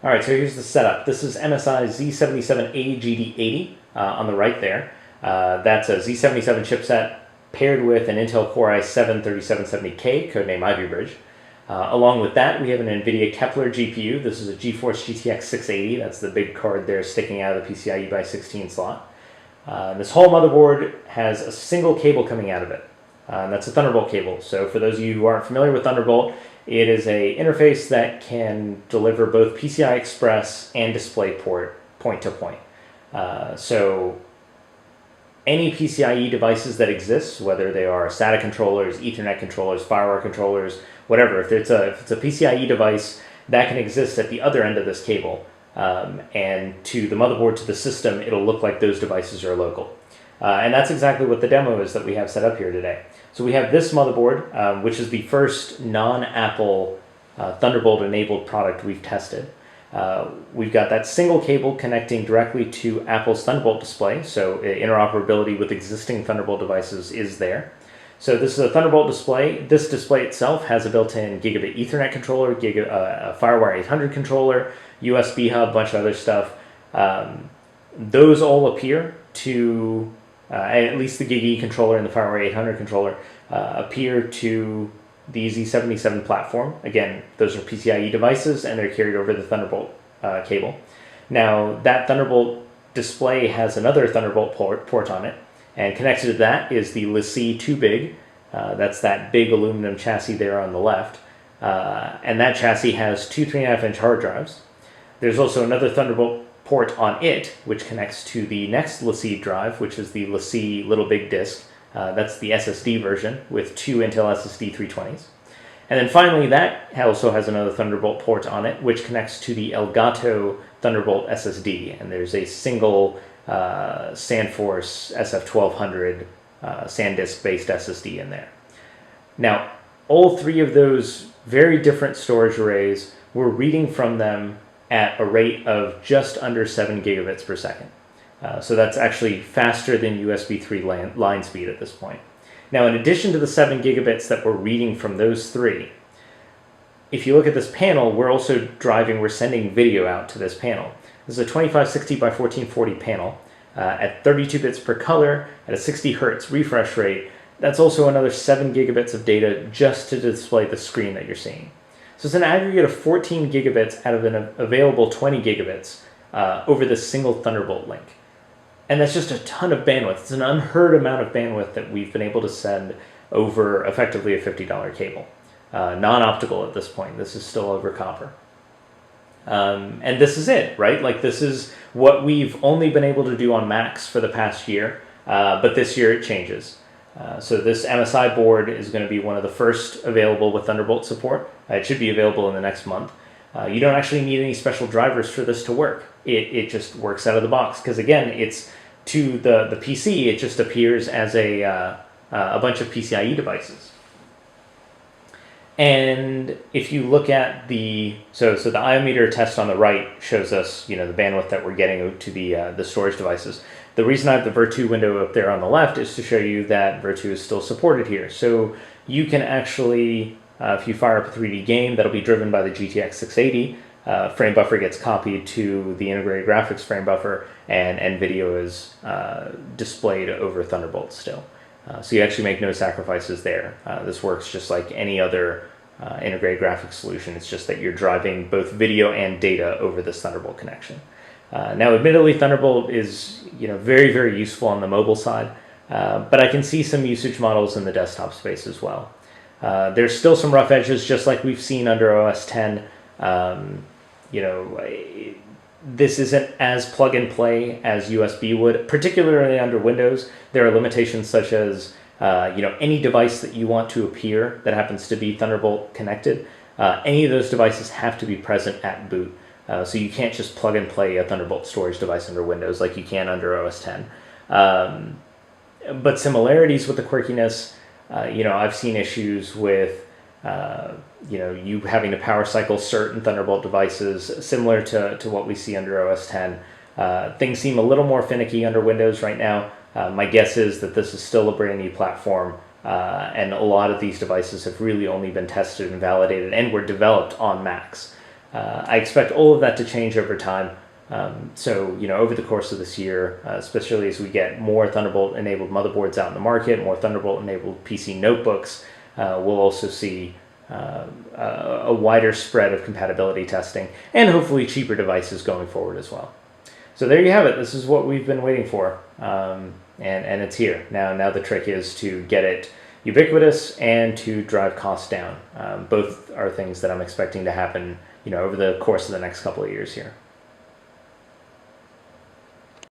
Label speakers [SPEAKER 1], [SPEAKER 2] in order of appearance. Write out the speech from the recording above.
[SPEAKER 1] All right, so here's the setup. This is MSI Z77A-GD80 on the right there. That's a Z77 chipset paired with an Intel Core i7-3770K, codename Ivy Bridge. Along with that, we have an NVIDIA Kepler GPU. This is a GeForce GTX 680. That's the big card there sticking out of the PCIe by 16 slot. This whole motherboard has a single cable coming out of it. And that's a Thunderbolt cable. So for those of you who aren't familiar with Thunderbolt, it is an interface that can deliver both PCI Express and DisplayPort point-to-point. So any PCIe devices that exist, whether they are SATA controllers, Ethernet controllers, FireWire controllers, whatever, if it's a PCIe device, that can exist at the other end of this cable. And to the motherboard, to the system, it'll look like those devices are local. And that's exactly what the demo is that we have set up here today. So we have this motherboard, which is the first non-Apple Thunderbolt-enabled product we've tested. We've got that single cable connecting directly to Apple's Thunderbolt display, so interoperability with existing Thunderbolt devices is there. So this is a Thunderbolt display. This display itself has a built-in gigabit Ethernet controller, a FireWire 800 controller, USB hub, bunch of other stuff. Those all appear to, at least the GigE controller and the FireWire 800 controller, appear to the Z77 platform. Again, those are PCIe devices and they're carried over the Thunderbolt cable. Now, that Thunderbolt display has another Thunderbolt port on it, and connected to that is the LaCie 2Big. That's that big aluminum chassis there on the left. And that chassis has two 3.5-inch hard drives. There's also another Thunderbolt port on it, which connects to the next LaCie drive, which is the LaCie Little Big Disk. That's the SSD version with two Intel SSD 320s. And then finally, that also has another Thunderbolt port on it, which connects to the Elgato Thunderbolt SSD. And there's a single SandForce SF1200 SanDisk-based SSD in there. Now, all three of those very different storage arrays, we're reading from them at a rate of just under 7 gigabits per second. So that's actually faster than USB 3 line speed at this point. Now, in addition to the 7 gigabits that we're reading from those three, if you look at this panel, we're sending video out to this panel. This is a 2560 by 1440 panel at 32 bits per color at a 60 hertz refresh rate. That's also another 7 gigabits of data just to display the screen that you're seeing. So it's an aggregate of 14 gigabits out of an available 20 gigabits over this single Thunderbolt link. And that's just a ton of bandwidth. It's an unheard amount of bandwidth that we've been able to send over effectively a $50 cable. Non-optical at this point. This is still over copper. And this is it, right? Like, this is what we've only been able to do on Macs for the past year, but this year it changes. So this MSI board is going to be one of the first available with Thunderbolt support. It should be available in the next month. You don't actually need any special drivers for this to work. It just works out of the box, because again, it's to the PC, it just appears as a bunch of PCIe devices. And if you look at the iometer test on the right shows us, the bandwidth that we're getting to the storage devices. The reason I have the Virtu window up there on the left is to show you that Virtu is still supported here. So you can actually, if you fire up a 3D game, that'll be driven by the GTX 680. Frame buffer gets copied to the integrated graphics frame buffer, and video is displayed over Thunderbolt still. So you actually make no sacrifices there. This works just like any other integrated graphics solution. It's just that you're driving both video and data over this Thunderbolt connection. Now, admittedly, Thunderbolt is very, very useful on the mobile side, but I can see some usage models in the desktop space as well. There's still some rough edges, just like we've seen under OS X. This isn't as plug and play as USB would, particularly under Windows. There are limitations such as any device that you want to appear that happens to be Thunderbolt connected. Any of those devices have to be present at boot. So you can't just plug and play a Thunderbolt storage device under Windows like you can under OS X. But similarities with the quirkiness, I've seen issues with you having to power cycle certain Thunderbolt devices, similar to what we see under OS X. Things seem a little more finicky under Windows right now. My guess is that this is still a brand new platform, and a lot of these devices have really only been tested and validated and were developed on Macs. I expect all of that to change over time. So, over the course of this year, especially as we get more Thunderbolt-enabled motherboards out in the market, more Thunderbolt-enabled PC notebooks, we'll also see a wider spread of compatibility testing and hopefully cheaper devices going forward as well. So there you have it. This is what we've been waiting for, and it's here. Now the trick is to get it ubiquitous and to drive costs down. Both are things that I'm expecting to happen over the course of the next couple of years here.